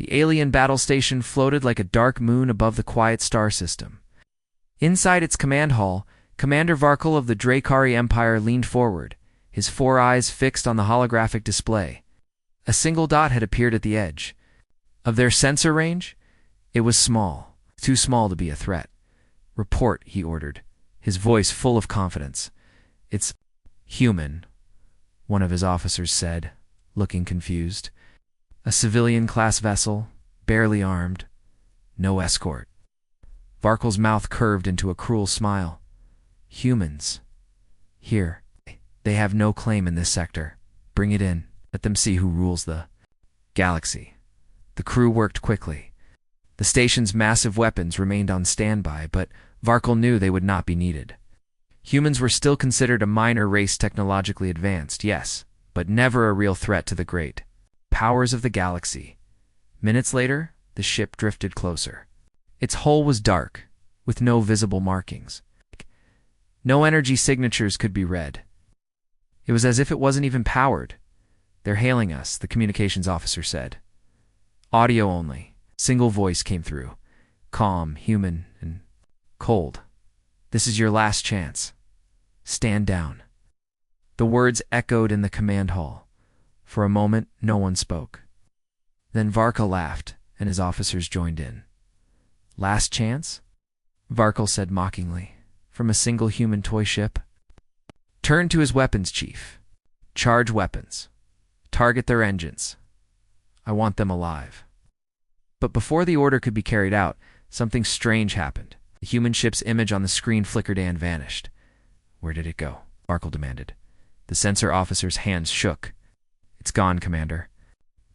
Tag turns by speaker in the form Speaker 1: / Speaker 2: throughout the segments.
Speaker 1: The alien battle station floated like a dark moon above the quiet star system. Inside its command hall, Commander Varkle of the Dracari Empire leaned forward, his 4 eyes fixed on the holographic display. A single dot had appeared at the edge. Of their sensor range? It was small, too small to be a threat. "Report," he ordered, his voice full of confidence. "It's human," one of his officers said, looking confused. "A civilian-class vessel, barely armed, no escort." Varkle's mouth curved into a cruel smile. "Humans. Here. They have no claim in this sector. Bring it in. Let them see who rules the galaxy." The crew worked quickly. The station's massive weapons remained on standby, but Varkle knew they would not be needed. Humans were still considered a minor race, technologically advanced, yes, but never a real threat to the great powers of the galaxy. Minutes later, the ship drifted closer. Its hull was dark, with no visible markings. No energy signatures could be read. It was as if it wasn't even powered. "They're hailing us," the communications officer said. Audio only. Single voice came through. Calm, human, and cold. "This is your last chance. Stand down." The words echoed in the command hall. For a moment, no one spoke. Then Varkle laughed, and his officers joined in. "Last chance?" Varkle said mockingly. "From a single human toy ship?" Turned to his weapons chief. "Charge weapons. Target their engines. I want them alive." But before the order could be carried out, something strange happened. The human ship's image on the screen flickered and vanished. "Where did it go?" Varkle demanded. The sensor officer's hands shook. "It's gone, Commander.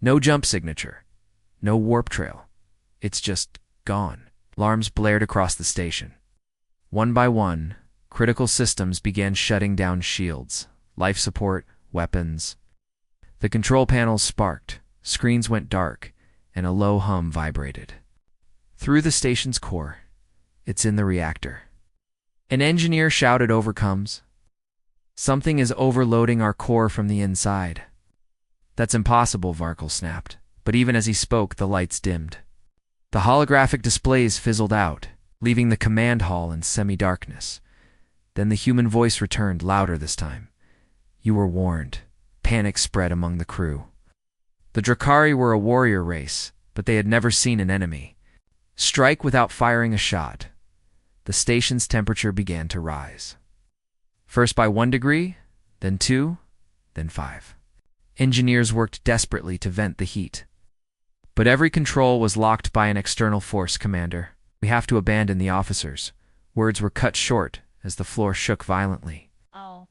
Speaker 1: No jump signature. No warp trail. It's just gone." Alarms blared across the station. One by one, critical systems began shutting down shields, life support, weapons. The control panels sparked, screens went dark, and a low hum vibrated. Through the station's core, "It's in the reactor." An engineer shouted over comms. "Something is overloading our core from the inside." "That's impossible," Varkle snapped. But even as he spoke, the lights dimmed. The holographic displays fizzled out, leaving the command hall in semi-darkness. Then the human voice returned, louder this time. "You were warned." Panic spread among the crew. The Dracari were a warrior race, but they had never seen an enemy. Strike without firing a shot. The station's temperature began to rise. First by 1 degree, then 2, then 5. Engineers worked desperately to vent the heat. But every control was locked by an external force, Commander. "We have to abandon the officers." Words were cut short as the floor shook violently.
Speaker 2: Oh.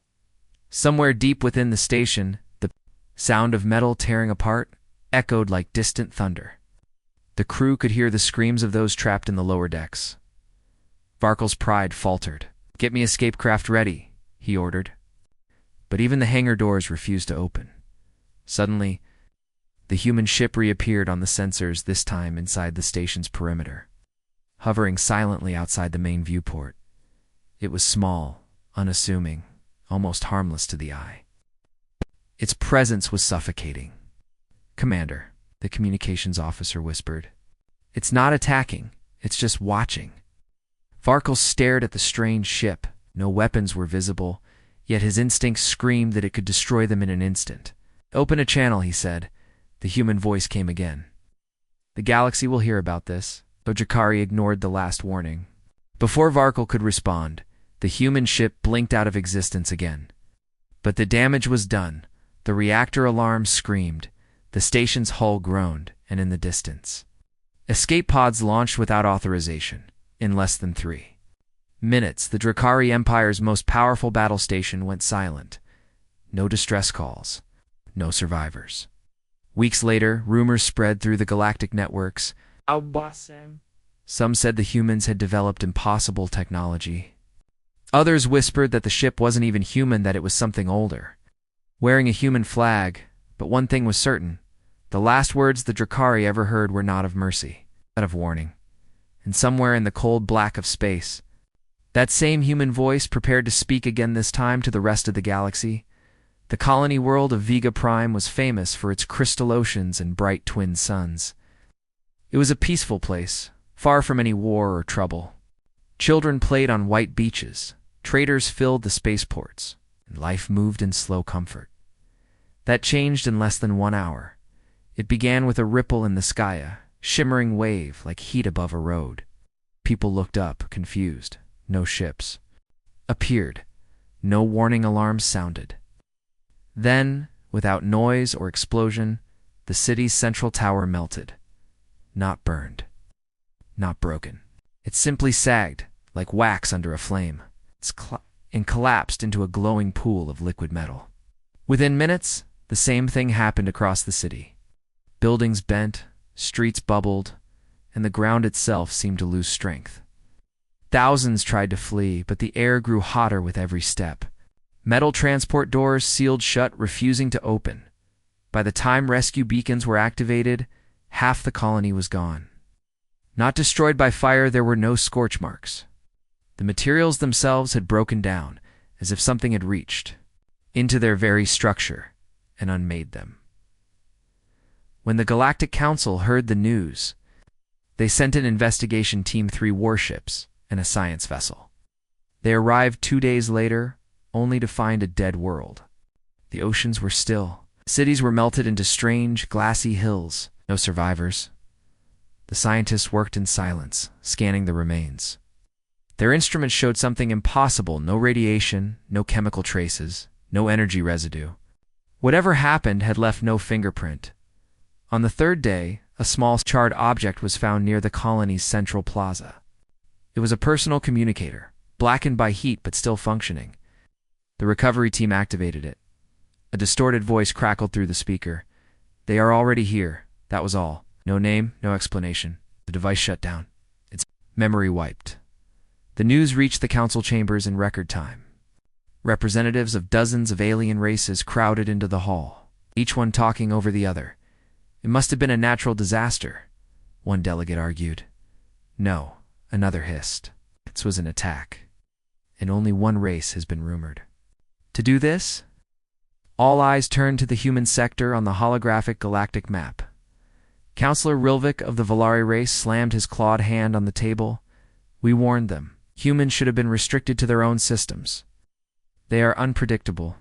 Speaker 1: Somewhere deep within the station, the sound of metal tearing apart echoed like distant thunder. The crew could hear the screams of those trapped in the lower decks. Varkle's pride faltered. "Get me escape craft ready," he ordered. But even the hangar doors refused to open. Suddenly, the human ship reappeared on the sensors, this time inside the station's perimeter, hovering silently outside the main viewport. It was small, unassuming, almost harmless to the eye. Its presence was suffocating. "Commander," the communications officer whispered. "It's not attacking, it's just watching." Varkle stared at the strange ship. No weapons were visible, yet his instincts screamed that it could destroy them in an instant. "Open a channel," he said. The human voice came again. "The galaxy will hear about this," though Dracari ignored the last warning. Before Varkle could respond, the human ship blinked out of existence again. But the damage was done. The reactor alarm screamed, the station's hull groaned, and in the distance, escape pods launched without authorization. In less than 3 minutes, the Dracari Empire's most powerful battle station went silent. No distress calls, no survivors. Weeks later, rumors spread through the galactic networks. Some said the humans had developed impossible technology. Others whispered that the ship wasn't even human, that it was something older, wearing a human flag. But one thing was certain: the last words the Dracari ever heard were not of mercy, but of warning. And somewhere in the cold black of space, that same human voice prepared to speak again, this time to the rest of the galaxy. The colony world of Vega Prime was famous for its crystal oceans and bright twin suns. It was a peaceful place, far from any war or trouble. Children played on white beaches, traders filled the spaceports, and life moved in slow comfort. That changed in less than 1 hour. It began with a ripple in the sky, a shimmering wave like heat above a road. People looked up, confused. No ships appeared. No warning alarms sounded. Then, without noise or explosion, the city's central tower melted. Not burned. Not broken. It simply sagged, like wax under a flame, and collapsed into a glowing pool of liquid metal. Within minutes, the same thing happened across the city. Buildings bent, streets bubbled, and the ground itself seemed to lose strength. Thousands tried to flee, but the air grew hotter with every step. Metal transport doors sealed shut, refusing to open. By the time rescue beacons were activated, half the colony was gone. Not destroyed by fire, there were no scorch marks. The materials themselves had broken down, as if something had reached into their very structure and unmade them. When the Galactic Council heard the news, they sent an investigation team, 3 warships, and a science vessel. They arrived 2 days later, only to find a dead world. The oceans were still. Cities were melted into strange, glassy hills. No survivors. The scientists worked in silence, scanning the remains. Their instruments showed something impossible: no radiation, no chemical traces, no energy residue. Whatever happened had left no fingerprint. On the 3rd day, a small charred object was found near the colony's central plaza. It was a personal communicator, blackened by heat but still functioning. The recovery team activated it. A distorted voice crackled through the speaker. "They are already here. That was all. No name, no explanation. The device shut down. Its memory wiped." The news reached the council chambers in record time. Representatives of dozens of alien races crowded into the hall, each one talking over the other. "It must have been a natural disaster," one delegate argued. "No," another hissed. "This was an attack. And only one race has been rumored." To do this, all eyes turned to the human sector on the holographic galactic map. Counselor Rilvik of the Valari race slammed his clawed hand on the table. "We warned them. Humans should have been restricted to their own systems. They are unpredictable,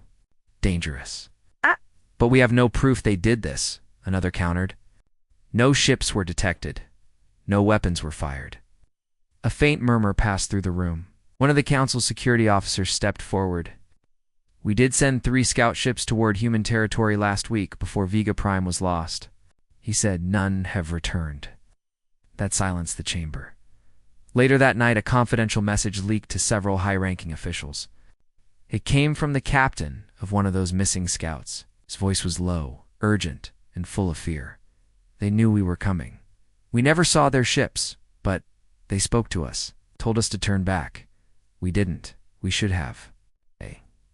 Speaker 1: dangerous." "But we have no proof they did this," another countered. "No ships were detected. No weapons were fired." A faint murmur passed through the room. One of the council's security officers stepped forward. "We did send 3 scout ships toward human territory last week before Vega Prime was lost," he said. "None have returned." That silenced the chamber. Later that night, a confidential message leaked to several high-ranking officials. It came from the captain of one of those missing scouts. His voice was low, urgent, and full of fear. "They knew we were coming. We never saw their ships, but they spoke to us, told us to turn back. We didn't. We should have."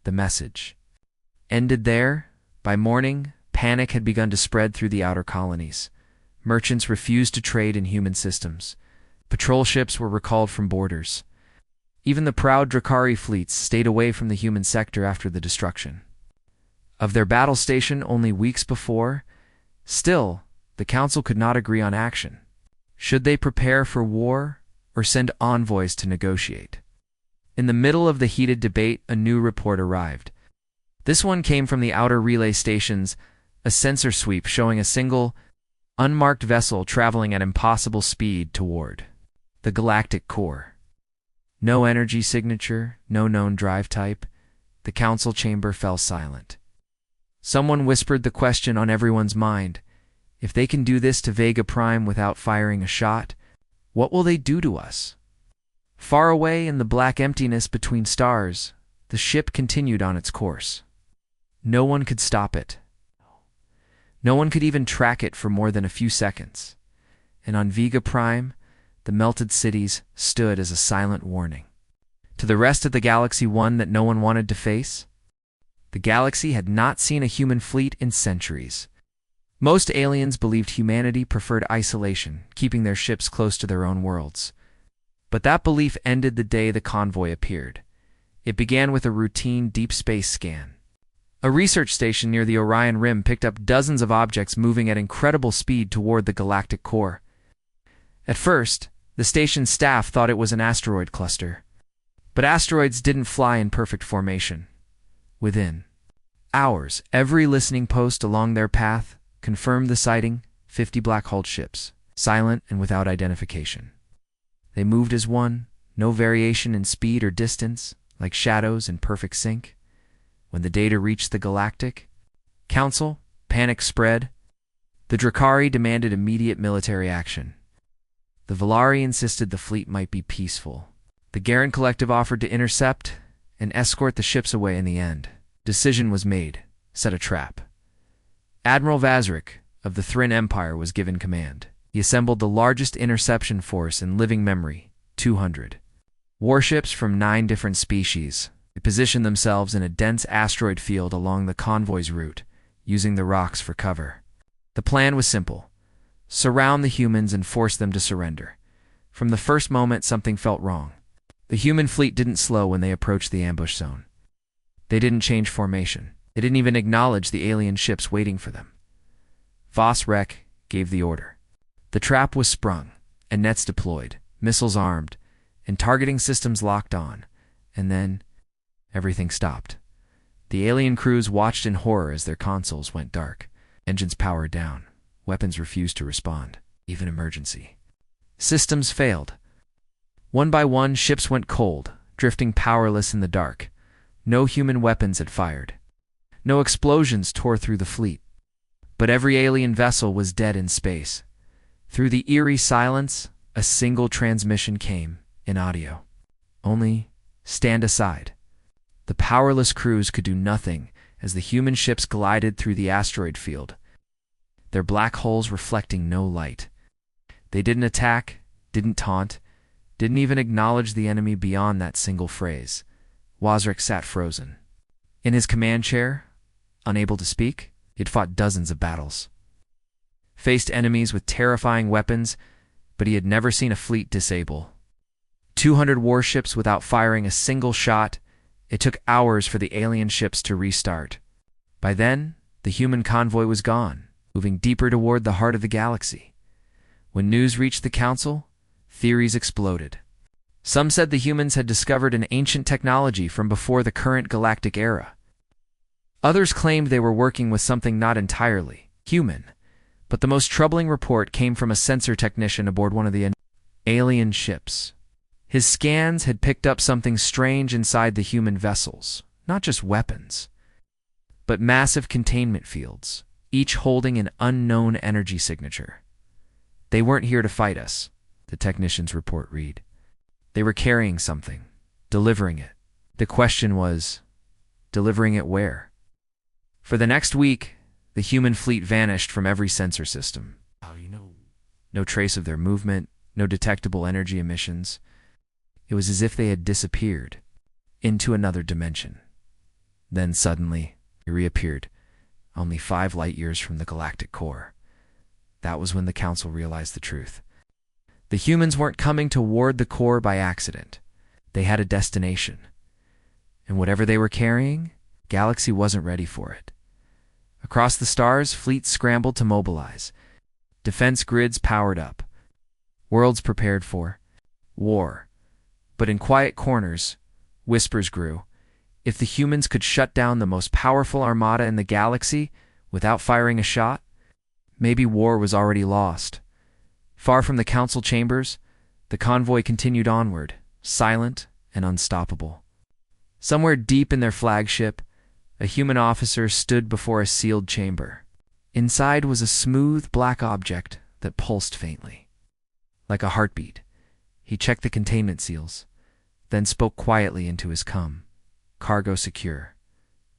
Speaker 1: The message ended there. By morning, panic had begun to spread through the outer colonies. Merchants refused to trade in human systems. Patrol ships were recalled from borders. Even the proud Drakari fleets stayed away from the human sector after the destruction of their battle station only weeks before. Still, the council could not agree on action. Should they prepare for war or send envoys to negotiate? In the middle of the heated debate, a new report arrived. This one came from the outer relay stations, a sensor sweep showing a single, unmarked vessel traveling at impossible speed toward the galactic core. No energy signature, no known drive type. The council chamber fell silent. Someone whispered the question on everyone's mind. If they can do this to Vega Prime without firing a shot, what will they do to us? Far away in the black emptiness between stars, the ship continued on its course. No one could stop it. No one could even track it for more than a few seconds. And on Vega Prime, the melted cities stood as a silent warning to the rest of the galaxy, one that no one wanted to face. The galaxy had not seen a human fleet in centuries. Most aliens believed humanity preferred isolation, keeping their ships close to their own worlds. But that belief ended the day the convoy appeared. It began with a routine deep space scan. A research station near the Orion Rim picked up dozens of objects moving at incredible speed toward the galactic core. At first, the station's staff thought it was an asteroid cluster. But asteroids didn't fly in perfect formation. Within hours, every listening post along their path confirmed the sighting: 50 black-hulled ships, silent and without identification. They moved as one, no variation in speed or distance, like shadows in perfect sync. When the data reached the Galactic Council, panic spread. The Drakari demanded immediate military action. The Valari insisted the fleet might be peaceful. The Garen Collective offered to intercept and escort the ships away in the end. Decision was made: set a trap. Admiral Vazrik of the Thrin Empire was given command. He assembled the largest interception force in living memory, 200 warships from 9 different species. They positioned themselves in a dense asteroid field along the convoy's route, using the rocks for cover. The plan was simple: surround the humans and force them to surrender. From the first moment, something felt wrong. The human fleet didn't slow when they approached the ambush zone. They didn't change formation. They didn't even acknowledge the alien ships waiting for them. Voss Rek gave the order. The trap was sprung, and nets deployed, missiles armed, and targeting systems locked on. And then, everything stopped. The alien crews watched in horror as their consoles went dark. Engines powered down. Weapons refused to respond, even emergency. Systems failed. One by one, ships went cold, drifting powerless in the dark. No human weapons had fired. No explosions tore through the fleet. But every alien vessel was dead in space. Through the eerie silence, a single transmission came, in audio. Only, stand aside. The powerless crews could do nothing as the human ships glided through the asteroid field, their black holes reflecting no light. They didn't attack, didn't taunt, didn't even acknowledge the enemy beyond that single phrase. Wazrik sat frozen. In his command chair, unable to speak, he'd fought dozens of battles. Faced enemies with terrifying weapons, but he had never seen a fleet disable. 200 warships without firing a single shot. It took hours for the alien ships to restart. By then, the human convoy was gone, moving deeper toward the heart of the galaxy. When news reached the Council, theories exploded. Some said the humans had discovered an ancient technology from before the current galactic era. Others claimed they were working with something not entirely human, but the most troubling report came from a sensor technician aboard one of the alien ships. His scans had picked up something strange inside the human vessels, not just weapons, but massive containment fields, each holding an unknown energy signature. They weren't here to fight us, the technician's report read. They were carrying something, delivering it. The question was, delivering it where? For the next week, the human fleet vanished from every sensor system. No trace of their movement, no detectable energy emissions. It was as if they had disappeared into another dimension. Then suddenly, they reappeared, only 5 light-years from the galactic core. That was when the Council realized the truth. The humans weren't coming toward the core by accident. They had a destination. And whatever they were carrying, Galaxy wasn't ready for it. Across the stars, fleets scrambled to mobilize. Defense grids powered up. Worlds prepared for war. But in quiet corners, whispers grew. If the humans could shut down the most powerful armada in the galaxy without firing a shot, maybe war was already lost. Far from the Council chambers, the convoy continued onward, silent and unstoppable. Somewhere deep in their flagship, a human officer stood before a sealed chamber. Inside was a smooth black object that pulsed faintly. Like a heartbeat, he checked the containment seals, then spoke quietly into his com. Cargo secure,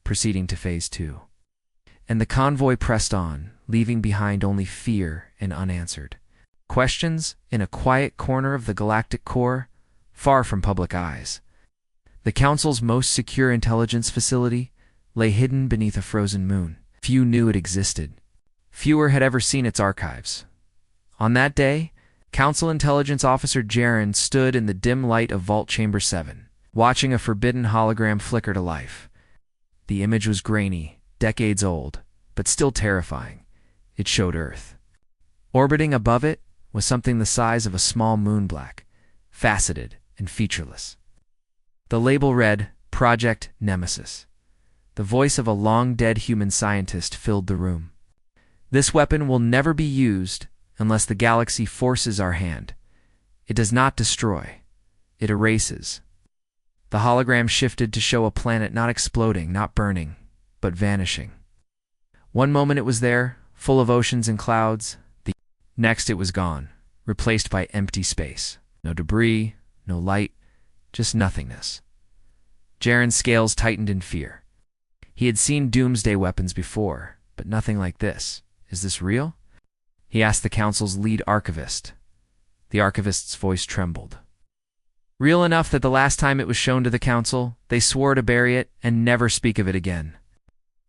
Speaker 1: proceeding to Phase 2. And the convoy pressed on, leaving behind only fear and unanswered questions in a quiet corner of the galactic core, far from public eyes. The Council's most secure intelligence facility lay hidden beneath a frozen moon. Few knew it existed. Fewer had ever seen its archives. On that day, Council Intelligence Officer Jaren stood in the dim light of Vault Chamber 7, watching a forbidden hologram flicker to life. The image was grainy, decades old, but still terrifying. It showed Earth. Orbiting above it was something the size of a small moonblack, faceted and featureless. The label read, Project Nemesis. The voice of a long-dead human scientist filled the room. This weapon will never be used unless the galaxy forces our hand. It does not destroy. It erases. The hologram shifted to show a planet not exploding, not burning, but vanishing. One moment it was there, full of oceans and clouds. The next it was gone, replaced by empty space. No debris, no light, just nothingness. Jaren's scales tightened in fear. He had seen doomsday weapons before, but nothing like this. Is this real? He asked the Council's lead archivist. The archivist's voice trembled. Real enough that the last time it was shown to the Council, they swore to bury it and never speak of it again.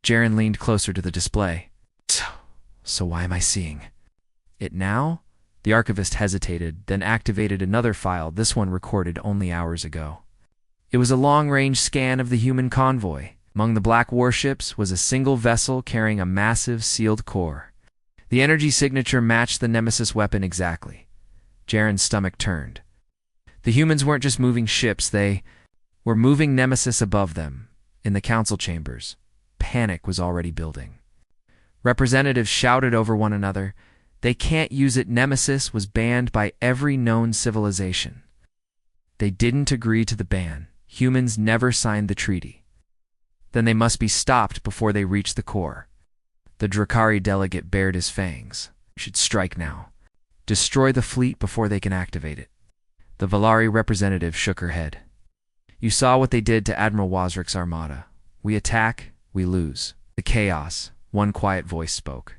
Speaker 1: Jaren leaned closer to the display. So why am I seeing it now? The archivist hesitated, then activated another file, this one recorded only hours ago. It was a long-range scan of the human convoy. Among the black warships was a single vessel carrying a massive sealed core. The energy signature matched the Nemesis weapon exactly. Jaren's stomach turned. The humans weren't just moving ships, they were moving Nemesis above them. In the council chambers, panic was already building. Representatives shouted over one another, "They can't use it. Nemesis was banned by every known civilization." They didn't agree to the ban. Humans never signed the treaty. Then they must be stopped before they reach the core. The Drakari delegate bared his fangs. "We should strike now. Destroy the fleet before they can activate it." The Valari representative shook her head. "You saw what they did to Admiral Wasrick's armada. We attack, we lose. The chaos," one quiet voice spoke.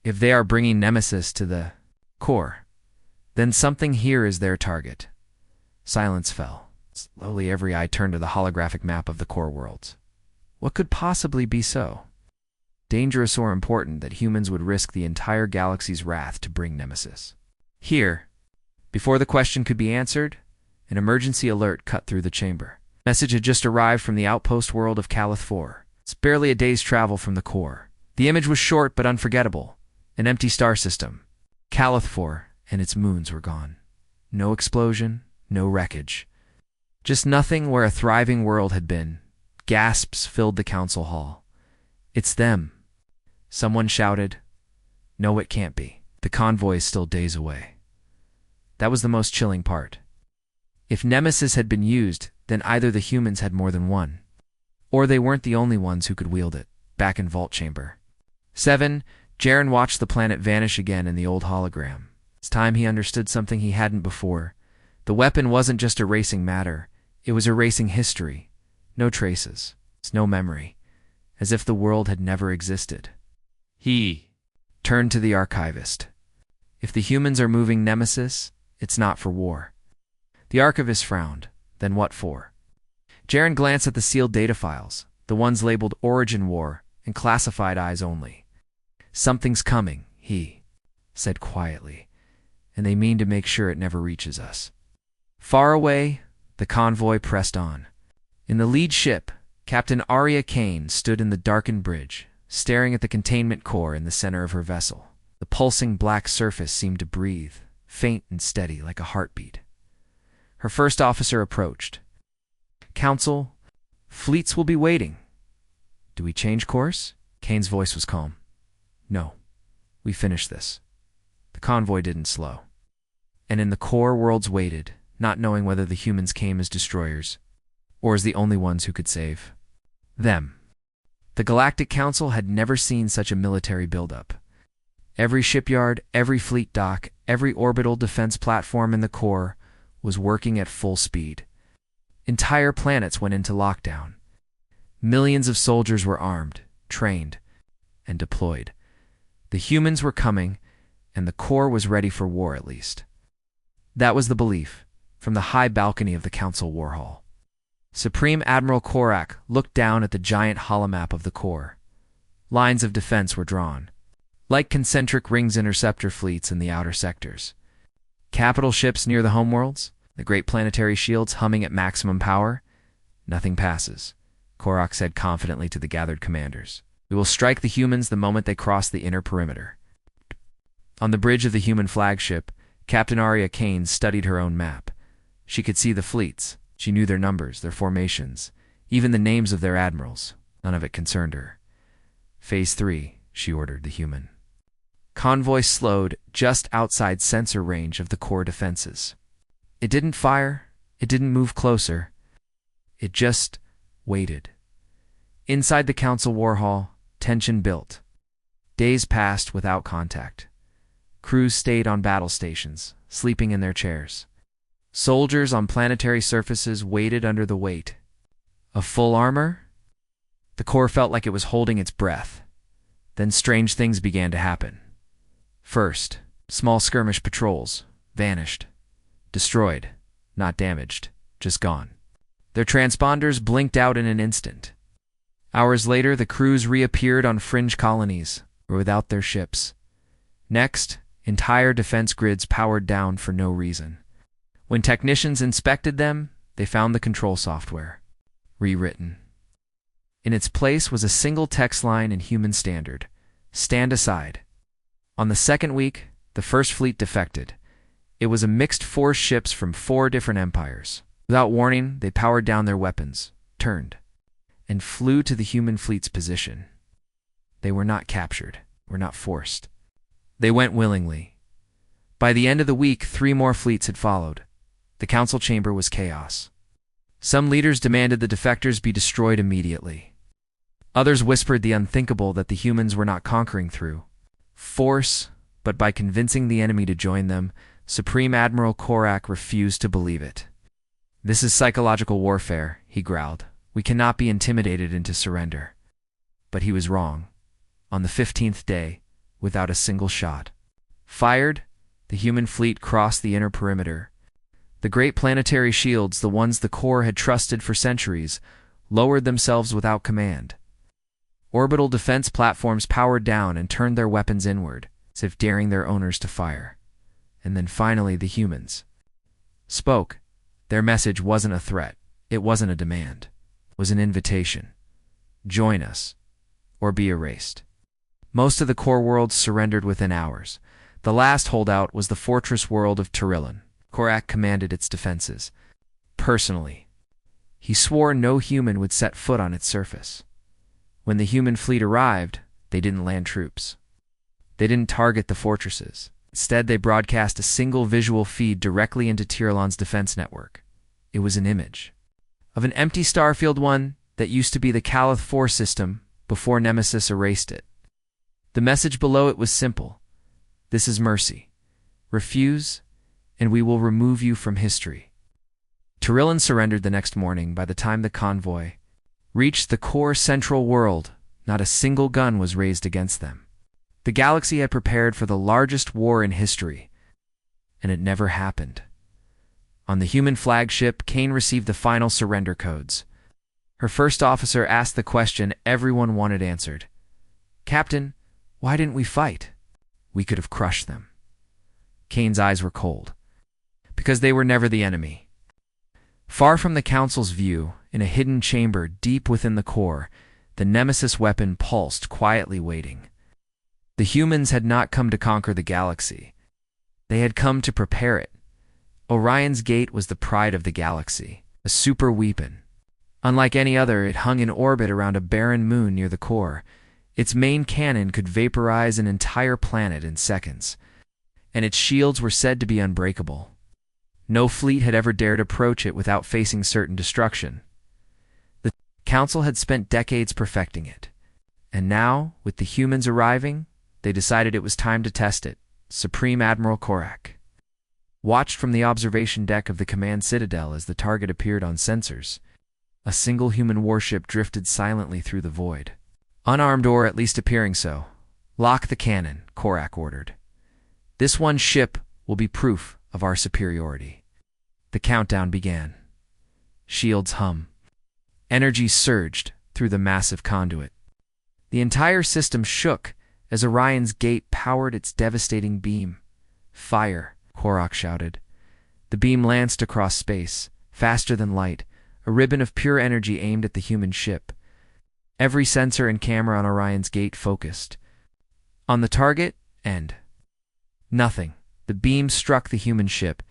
Speaker 1: "If they are bringing Nemesis to the core, then something here is their target." Silence fell. Slowly every eye turned to the holographic map of the core worlds. What could possibly be so dangerous or important that humans would risk the entire galaxy's wrath to bring Nemesis? Here, before the question could be answered, an emergency alert cut through the chamber. A message had just arrived from the outpost world of Calith 4. It's barely a day's travel from the core. The image was short but unforgettable. An empty star system. Calith 4 and its moons were gone. No explosion, no wreckage. Just nothing where a thriving world had been. Gasps filled the council hall. "It's them," someone shouted. "No, it can't be. The convoy is still days away." That was the most chilling part. If Nemesis had been used, then either the humans had more than one, or they weren't the only ones who could wield it. Back in Vault Chamber 7, Jaren watched the planet vanish again in the old hologram. It's time he understood something he hadn't before. The weapon wasn't just erasing matter, it was erasing history. No traces, no memory, as if the world had never existed. He turned to the archivist. "If the humans are moving Nemesis, it's not for war." The archivist frowned. "Then what for?" Jaren glanced at the sealed data files, the ones labeled Origin War and Classified Eyes Only. "Something's coming," he said quietly, "and they mean to make sure it never reaches us." Far away, the convoy pressed on. In the lead ship, Captain Arya Kane stood in the darkened bridge, staring at the containment core in the center of her vessel. The pulsing black surface seemed to breathe, faint and steady like a heartbeat. Her first officer approached. "Council, fleets will be waiting." "Do we change course?" Kane's voice was calm. "No, we finished this." The convoy didn't slow. And in the core, worlds waited, not knowing whether the humans came as destroyers, or as the only ones who could save them. The Galactic Council had never seen such a military buildup. Every shipyard, every fleet dock, every orbital defense platform in the core was working at full speed. Entire planets went into lockdown. Millions of soldiers were armed, trained, and deployed. The humans were coming, and the core was ready for war at least. That was the belief, from the high balcony of the Council War Hall. Supreme Admiral Korak looked down at the giant holomap of the core. Lines of defense were drawn, like concentric rings interceptor fleets in the outer sectors. Capital ships near the homeworlds, the great planetary shields humming at maximum power. "Nothing passes," Korak said confidently to the gathered commanders. "We will strike the humans the moment they cross the inner perimeter." On the bridge of the human flagship, Captain Arya Kane studied her own map. She could see the fleets. She knew their numbers, their formations, even the names of their admirals. None of it concerned her. Phase 3, she ordered the human. Convoy slowed just outside sensor range of the core defenses. It didn't fire. It didn't move closer. It just waited. Inside the council war hall, tension built. Days passed without contact. Crews stayed on battle stations, sleeping in their chairs. Soldiers on planetary surfaces waited under the weight. Of full armor? The core felt like it was holding its breath. Then strange things began to happen. First, small skirmish patrols vanished. Destroyed, not damaged, just gone. Their transponders blinked out in an instant. Hours later, the crews reappeared on fringe colonies, or without their ships. Next, entire defense grids powered down for no reason. When technicians inspected them, they found the control software rewritten. In its place was a single text line in human standard: stand aside. On the second week, the first fleet defected. It was a mixed force ships from 4 different empires. Without warning, they powered down their weapons, turned, and flew to the human fleet's position. They were not captured, were not forced. They went willingly. By the end of the week, 3 more fleets had followed. The council chamber was chaos. Some leaders demanded the defectors be destroyed immediately. Others whispered the unthinkable, that the humans were not conquering through force, but by convincing the enemy to join them. Supreme Admiral Korak refused to believe it. "This is psychological warfare," he growled. "We cannot be intimidated into surrender." But he was wrong. On the 15th day, without a single shot fired, the human fleet crossed the inner perimeter. The great planetary shields, the ones the core had trusted for centuries, lowered themselves without command. Orbital defense platforms powered down and turned their weapons inward, as if daring their owners to fire. And then finally the humans spoke. Their message wasn't a threat. It wasn't a demand. It was an invitation. Join us, or be erased. Most of the core worlds surrendered within hours. The last holdout was the fortress world of Tyrillon. Korak commanded its defenses. Personally, he swore no human would set foot on its surface. When the human fleet arrived, they didn't land troops. They didn't target the fortresses. Instead, they broadcast a single visual feed directly into Tyrillon's defense network. It was an image of an empty starfield, one that used to be the Calith 4 system before Nemesis erased it. The message below it was simple: this is mercy. Refuse, and we will remove you from history. Tyrillon surrendered the next morning. By the time the convoy reached the core central world, not a single gun was raised against them. The galaxy had prepared for the largest war in history, and it never happened. On the human flagship, Kane received the final surrender codes. Her first officer asked the question everyone wanted answered. "Captain, why didn't we fight? We could have crushed them." Kane's eyes were cold. Because they were never the enemy. Far from the Council's view, in a hidden chamber deep within the core, the Nemesis weapon pulsed, quietly waiting. The humans had not come to conquer the galaxy. They had come to prepare it. Orion's Gate was the pride of the galaxy, a super weapon. Unlike any other, it hung in orbit around a barren moon near the core. Its main cannon could vaporize an entire planet in seconds, and its shields were said to be unbreakable. No fleet had ever dared approach it without facing certain destruction. The Council had spent decades perfecting it, and now, with the humans arriving, they decided it was time to test it. Supreme Admiral Korak watched from the observation deck of the command citadel as the target appeared on sensors. A single human warship drifted silently through the void. Unarmed, or at least appearing so. "Lock the cannon," Korak ordered. "This one ship will be proof of our superiority." The countdown began. Shields hum. Energy surged through the massive conduit. The entire system shook as Orion's Gate powered its devastating beam. "Fire," Korak shouted. The beam lanced across space, faster than light, a ribbon of pure energy aimed at the human ship. Every sensor and camera on Orion's Gate focused on the target, and nothing. The beam struck the human ship,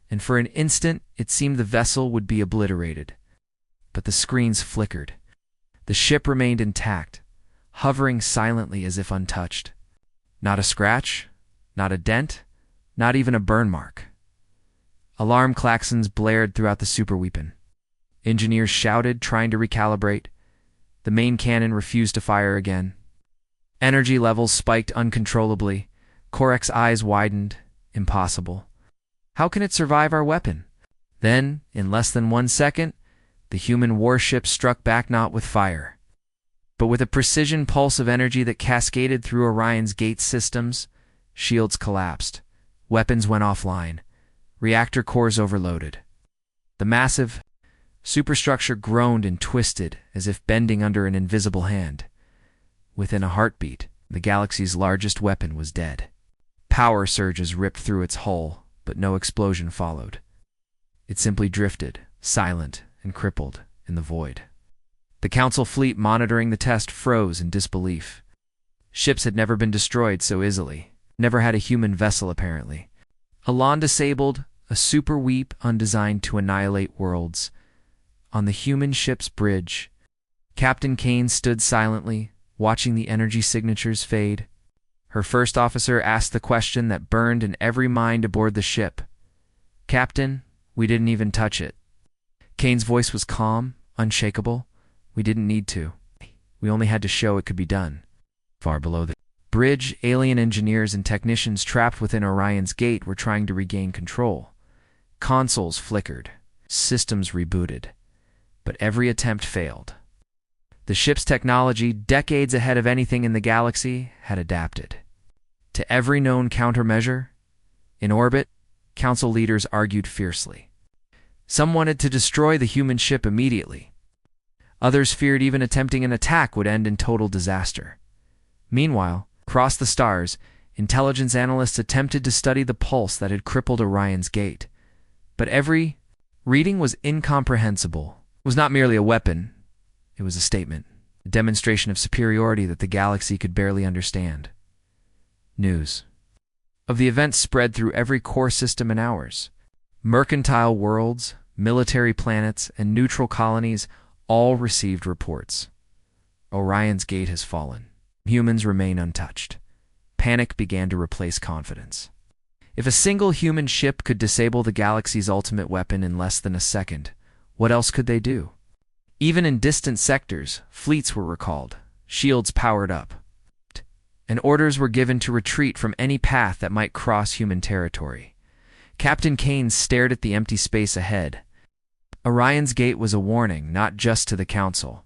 Speaker 1: and for an instant it seemed the vessel would be obliterated. But the screens flickered. The ship remained intact, hovering silently as if untouched. Not a scratch, not a dent, not even a burn mark. Alarm klaxons blared throughout the superweapon. Engineers shouted, trying to recalibrate. The main cannon refused to fire again. Energy levels spiked uncontrollably. Korek's eyes widened. Impossible. How can it survive our weapon? Then, in less than 1 second, the human warship struck back not with fire, but with a precision pulse of energy that cascaded through Orion's gate systems. Shields collapsed. Weapons went offline. Reactor cores overloaded. The massive superstructure groaned and twisted as if bending under an invisible hand. Within a heartbeat, the galaxy's largest weapon was dead. Power surges ripped through its hull, but no explosion followed. It simply drifted, silent and crippled, in the void. The Council fleet monitoring the test froze in disbelief. Ships had never been destroyed so easily. Never had a human vessel, apparently. Elan disabled, a super weep undesigned to annihilate worlds. On the human ship's bridge, Captain Kane stood silently, watching the energy signatures fade. Her first officer asked the question that burned in every mind aboard the ship. "Captain, we didn't even touch it." Kane's voice was calm, unshakable. "We didn't need to. We only had to show it could be done." Far below the bridge, alien engineers and technicians trapped within Orion's gate were trying to regain control. Consoles flickered, systems rebooted, but every attempt failed. The ship's technology, decades ahead of anything in the galaxy, had adapted to every known countermeasure. In orbit, Council leaders argued fiercely. Some wanted to destroy the human ship immediately. Others feared even attempting an attack would end in total disaster. Meanwhile, across the stars, intelligence analysts attempted to study the pulse that had crippled Orion's gate. But every reading was incomprehensible. It was not merely a weapon. It was a statement, a demonstration of superiority that the galaxy could barely understand. News of the event spread through every core system in hours. Mercantile worlds, military planets, and neutral colonies all received reports. Orion's gate has fallen. Humans remain untouched. Panic began to replace confidence. If a single human ship could disable the galaxy's ultimate weapon in less than a second, what else could they do? Even in distant sectors, fleets were recalled, shields powered up, and orders were given to retreat from any path that might cross human territory. Captain Kane stared at the empty space ahead. Orion's gate was a warning not just to the Council,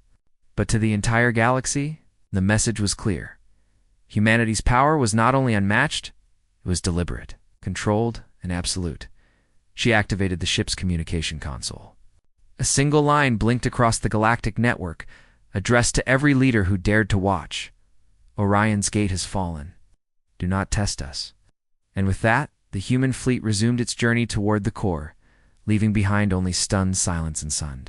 Speaker 1: but to the entire galaxy. The message was clear. Humanity's power was not only unmatched, it was deliberate, controlled, and absolute. She activated the ship's communication console. A single line blinked across the galactic network, addressed to every leader who dared to watch. "Orion's gate has fallen. Do not test us." And with that, the human fleet resumed its journey toward the core, leaving behind only stunned silence and sun.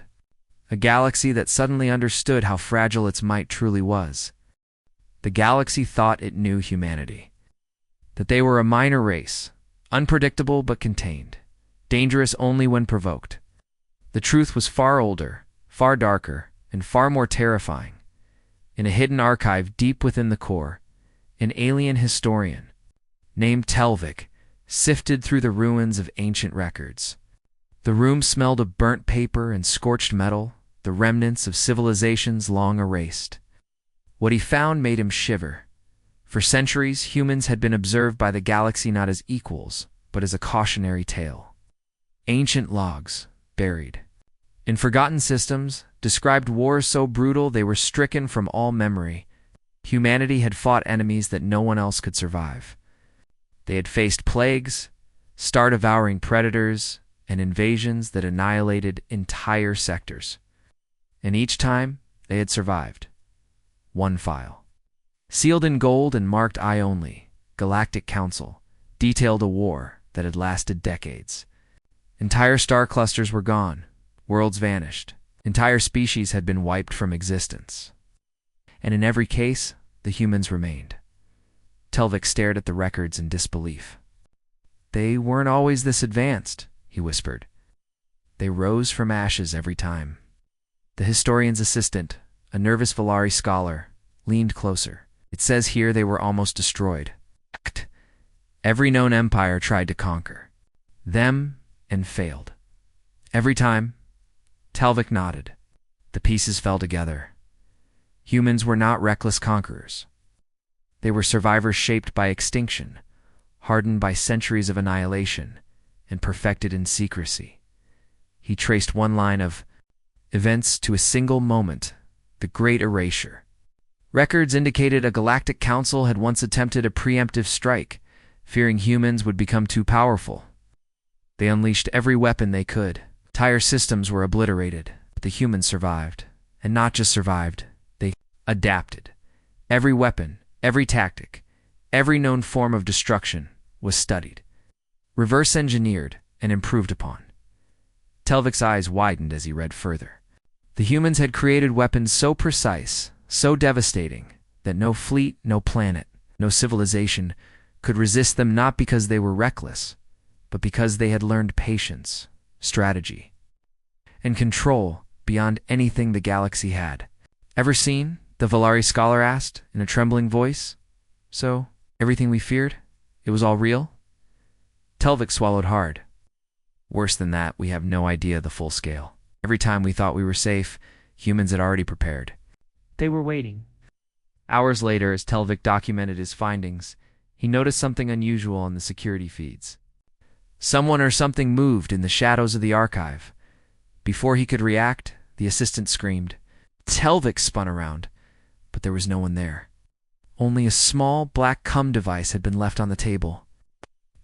Speaker 1: A galaxy that suddenly understood how fragile its might truly was. The galaxy thought it knew humanity. That they were a minor race, unpredictable but contained, dangerous only when provoked. The truth was far older, far darker, and far more terrifying. In a hidden archive deep within the core, an alien historian, named Telvik, sifted through the ruins of ancient records. The room smelled of burnt paper and scorched metal, the remnants of civilizations long erased. What he found made him shiver. For centuries, humans had been observed by the galaxy not as equals, but as a cautionary tale. Ancient logs, buried in forgotten systems, described wars so brutal they were stricken from all memory. Humanity had fought enemies that no one else could survive. They had faced plagues, star-devouring predators, and invasions that annihilated entire sectors. And each time, they had survived. One file, sealed in gold and marked "I only," Galactic Council, detailed a war that had lasted decades. Entire star clusters were gone, worlds vanished, entire species had been wiped from existence. And in every case, the humans remained. Telvik stared at the records in disbelief. They weren't always this advanced, he whispered. They rose from ashes every time. The historian's assistant, a nervous Valari scholar, leaned closer. It says here they were almost destroyed. Every known empire tried to conquer them and failed. Every time, Talvik nodded. The pieces fell together. Humans were not reckless conquerors. They were survivors shaped by extinction, hardened by centuries of annihilation, and perfected in secrecy. He traced one line of events to a single moment, the Great Erasure. Records indicated a galactic council had once attempted a preemptive strike, fearing humans would become too powerful. They unleashed every weapon they could. Entire systems were obliterated, but the humans survived. And not just survived, they adapted. Every weapon, every tactic, every known form of destruction was studied, reverse-engineered, and improved upon. Telvik's eyes widened as he read further. The humans had created weapons so precise, so devastating, that no fleet, no planet, no civilization could resist them, not because they were reckless, but because they had learned patience, strategy, and control beyond anything the galaxy had. Ever seen? The Valari scholar asked in a trembling voice. So, everything we feared? It was all real? Telvik swallowed hard. Worse than that, we have no idea the full scale. Every time we thought we were safe, humans had already prepared.
Speaker 2: They were waiting.
Speaker 1: Hours later, as Telvik documented his findings, he noticed something unusual on the security feeds. Someone or something moved in the shadows of the archive. Before he could react, the assistant screamed. Telvik spun around, but there was no one there. Only a small black cum device had been left on the table.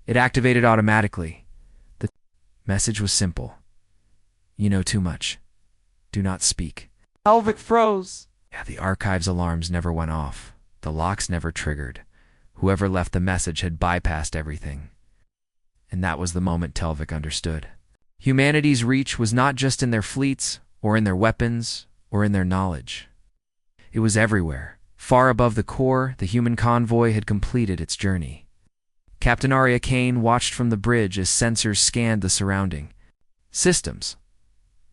Speaker 1: It activated automatically. The message was simple. You know too much. Do not speak.
Speaker 2: Telvik froze.
Speaker 1: The archive's alarms never went off. The locks never triggered. Whoever left the message had bypassed everything. And that was the moment Telvik understood. Humanity's reach was not just in their fleets, or in their weapons, or in their knowledge. It was everywhere. Far above the core, the human convoy had completed its journey. Captain Arya Kane watched from the bridge as sensors scanned the surrounding systems.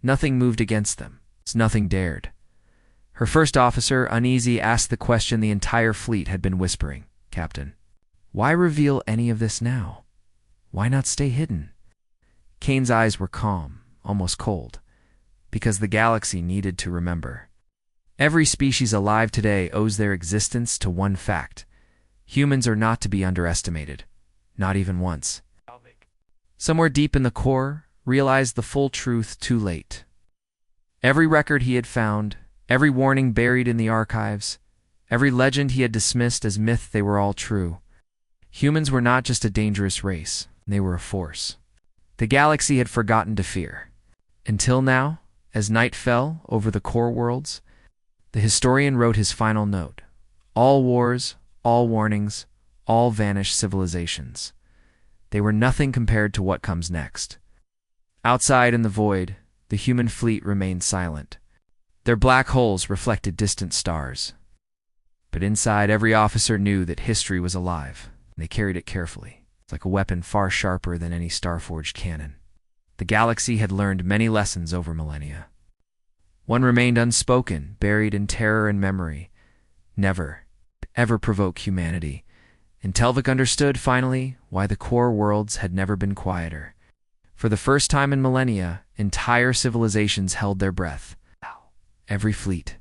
Speaker 1: Nothing moved against them. Nothing dared. Her first officer, uneasy, asked the question the entire fleet had been whispering. Captain, why reveal any of this now? Why not stay hidden? Kane's eyes were calm, almost cold, because the galaxy needed to remember. Every species alive today owes their existence to one fact. Humans are not to be underestimated, not even once. Somewhere deep in the core, realized the full truth too late. Every record he had found, every warning buried in the archives, every legend he had dismissed as myth, they were all true. Humans were not just a dangerous race, they were a force. The galaxy had forgotten to fear. Until now, as night fell over the core worlds, the historian wrote his final note. All wars, all warnings, all vanished civilizations. They were nothing compared to what comes next. Outside in the void, the human fleet remained silent. Their black holes reflected distant stars. But inside, every officer knew that history was alive, and they carried it carefully. It's like a weapon far sharper than any star-forged cannon. The galaxy had learned many lessons over millennia. One remained unspoken, buried in terror and memory. Never, ever provoke humanity. And Telvik understood, finally, why the core worlds had never been quieter. For the first time in millennia, entire civilizations held their breath. Every fleet,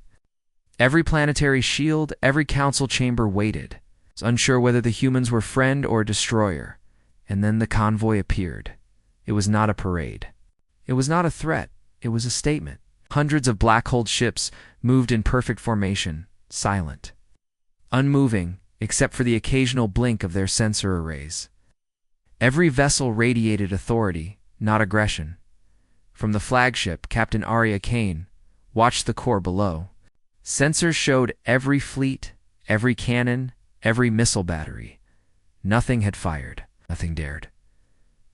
Speaker 1: every planetary shield, every council chamber waited, unsure whether the humans were friend or destroyer. And then the convoy appeared. It was not a parade. It was not a threat. It was a statement. Hundreds of black-holed ships moved in perfect formation, silent, unmoving, except for the occasional blink of their sensor arrays. Every vessel radiated authority, not aggression. From the flagship, Captain Arya Kane watched the core below. Sensors showed every fleet, every cannon, every missile battery. Nothing had fired. Nothing dared.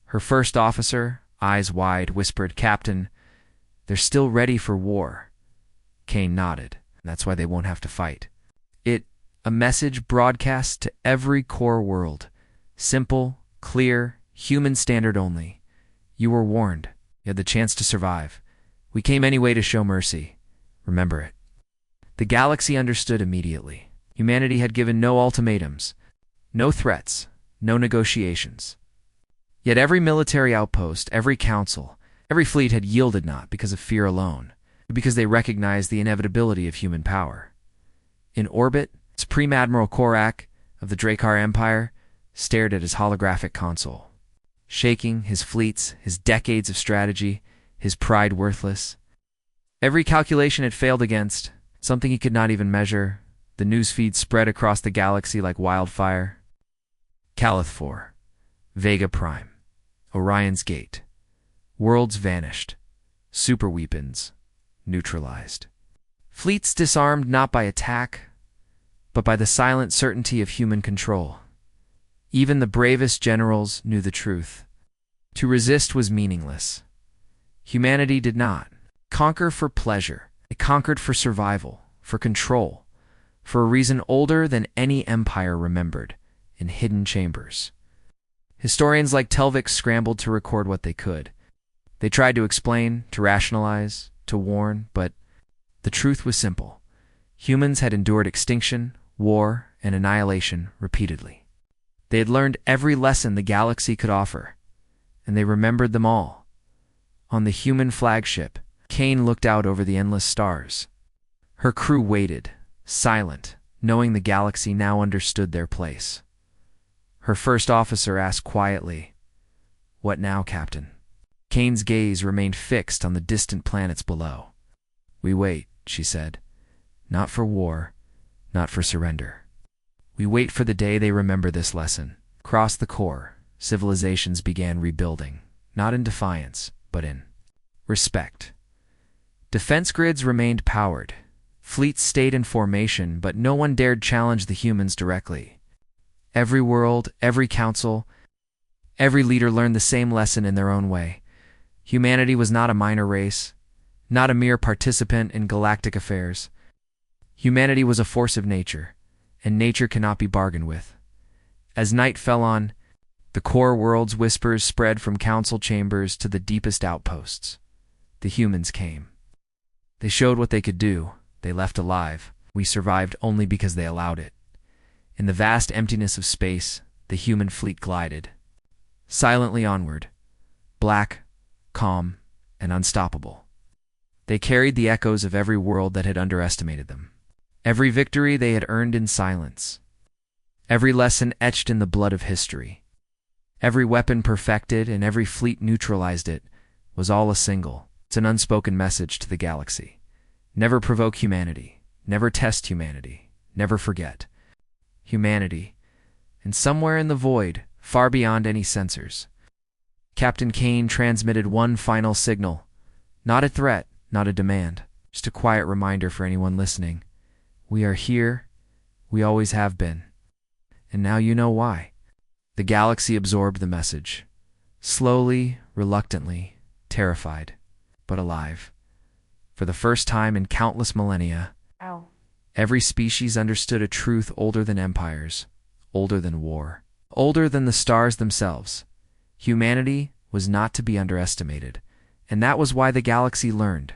Speaker 1: Her first officer, eyes wide, whispered, Captain, they're still ready for war. Kane nodded. That's why they won't have to fight. A message broadcast to every core world. Simple, clear, Human standard only. You were warned. You had the chance to survive. We came anyway to show mercy. Remember it." The galaxy understood immediately. Humanity had given no ultimatums, no threats, no negotiations. Yet every military outpost, every council, every fleet had yielded not because of fear alone, but because they recognized the inevitability of human power. In orbit, Supreme Admiral Korak of the Drakkar Empire stared at his holographic console. Shaking, his fleets, his decades of strategy, his pride worthless. Every calculation had failed against, something he could not even measure. The newsfeed spread across the galaxy like wildfire. Calith 4, Vega Prime, Orion's Gate. Worlds vanished. Superweapons neutralized. Fleets disarmed not by attack, but by the silent certainty of human control. Even the bravest generals knew the truth. To resist was meaningless. Humanity did not conquer for pleasure. It conquered for survival, for control, for a reason older than any empire remembered, in hidden chambers. Historians like Telvik scrambled to record what they could. They tried to explain, to rationalize, to warn, but the truth was simple. Humans had endured extinction, war, and annihilation repeatedly. They had learned every lesson the galaxy could offer, and they remembered them all. On the human flagship, Kane looked out over the endless stars. Her crew waited, silent, knowing the galaxy now understood their place. Her first officer asked quietly, "What now, Captain?" Kane's gaze remained fixed on the distant planets below. "We wait," she said. "Not for war, not for surrender. We wait for the day they remember this lesson." Across the core, civilizations began rebuilding, not in defiance, but in respect. Defense grids remained powered. Fleets stayed in formation, but no one dared challenge the humans directly. Every world, every council, every leader learned the same lesson in their own way. Humanity was not a minor race, not a mere participant in galactic affairs. Humanity was a force of nature, and nature cannot be bargained with. As night fell on, the core world's whispers spread from council chambers to the deepest outposts. The humans came. They showed what they could do. They left alive. We survived only because they allowed it. In the vast emptiness of space, the human fleet glided, silently onward, black, calm, and unstoppable. They carried the echoes of every world that had underestimated them. Every victory they had earned in silence. Every lesson etched in the blood of history. Every weapon perfected and every fleet neutralized it was all a single. It's an unspoken message to the galaxy. Never provoke humanity. Never test humanity. Never forget. Humanity, and somewhere in the void, far beyond any sensors, Captain Kane transmitted one final signal. Not a threat, not a demand. Just a quiet reminder for anyone listening. We are here. We always have been. And now you know why. The galaxy absorbed the message. Slowly, reluctantly, terrified, but alive. For the first time in countless millennia, every species understood a truth older than empires, older than war, older than the stars themselves. Humanity was not to be underestimated, and that was why the galaxy learned.